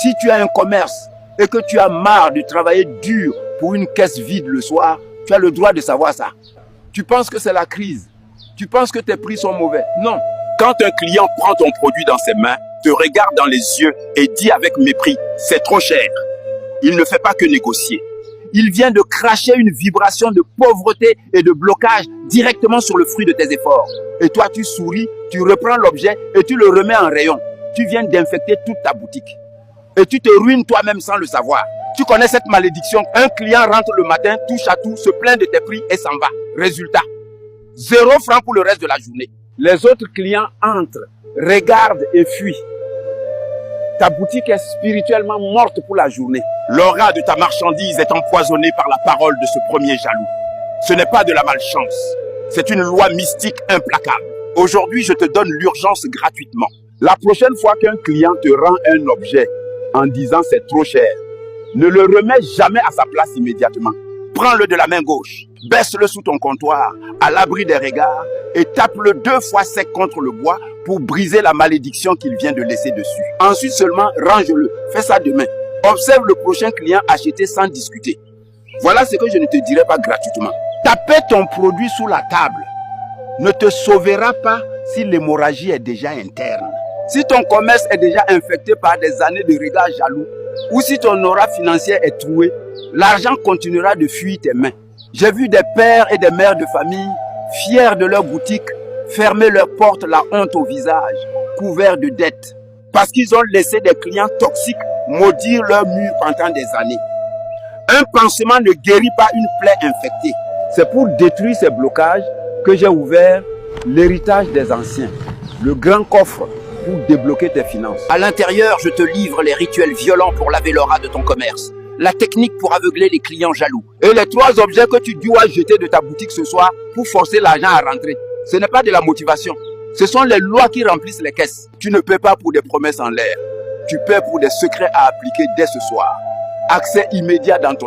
Si tu as un commerce et que tu as marre de travailler dur pour une caisse vide le soir, tu as le droit de savoir ça. Tu penses que c'est la crise. Tu penses que tes prix sont mauvais. Non. Quand un client prend ton produit dans ses mains, te regarde dans les yeux et dit avec mépris, c'est trop cher. Il ne fait pas que négocier. Il vient de cracher une vibration de pauvreté et de blocage directement sur le fruit de tes efforts. Et toi, tu souris, tu reprends l'objet et tu le remets en rayon. Tu viens d'infecter toute ta boutique. Et tu te ruines toi-même sans le savoir. Tu connais cette malédiction. Un client rentre le matin, touche à tout, se plaint de tes prix et s'en va. Résultat, 0 francs pour le reste de la journée. Les autres clients entrent, regardent et fuient. Ta boutique est spirituellement morte pour la journée. L'aura de ta marchandise est empoisonnée par la parole de ce premier jaloux. Ce n'est pas de la malchance. C'est une loi mystique implacable. Aujourd'hui, je te donne l'urgence gratuitement. La prochaine fois qu'un client te rend un objet en disant c'est trop cher, ne le remets jamais à sa place immédiatement. Prends-le de la main gauche, baisse-le sous ton comptoir, à l'abri des regards, et tape-le 2 fois sec contre le bois pour briser la malédiction qu'il vient de laisser dessus. Ensuite seulement, range-le. Fais ça demain. Observe le prochain client acheter sans discuter. Voilà ce que je ne te dirai pas gratuitement. Taper ton produit sous la table ne te sauvera pas si l'hémorragie est déjà interne. Si ton commerce est déjà infecté par des années de regards jaloux, ou si ton aura financière est trouée, l'argent continuera de fuir tes mains. J'ai vu des pères et des mères de famille, fiers de leur boutique, fermer leurs portes la honte au visage, couverts de dettes, parce qu'ils ont laissé des clients toxiques maudire leur mur pendant des années. Un pansement ne guérit pas une plaie infectée. C'est pour détruire ces blocages que j'ai ouvert l'héritage des anciens, le grand coffre pour débloquer tes finances. À l'intérieur, je te livre les rituels violents pour laver l'aura de ton commerce, la technique pour aveugler les clients jaloux, et les 3 objets que tu dois jeter de ta boutique ce soir pour forcer l'argent à rentrer. Ce n'est pas de la motivation. Ce sont les lois qui remplissent les caisses. Tu ne paies pas pour des promesses en l'air. Tu paies pour des secrets à appliquer dès ce soir. Accès immédiat dans ton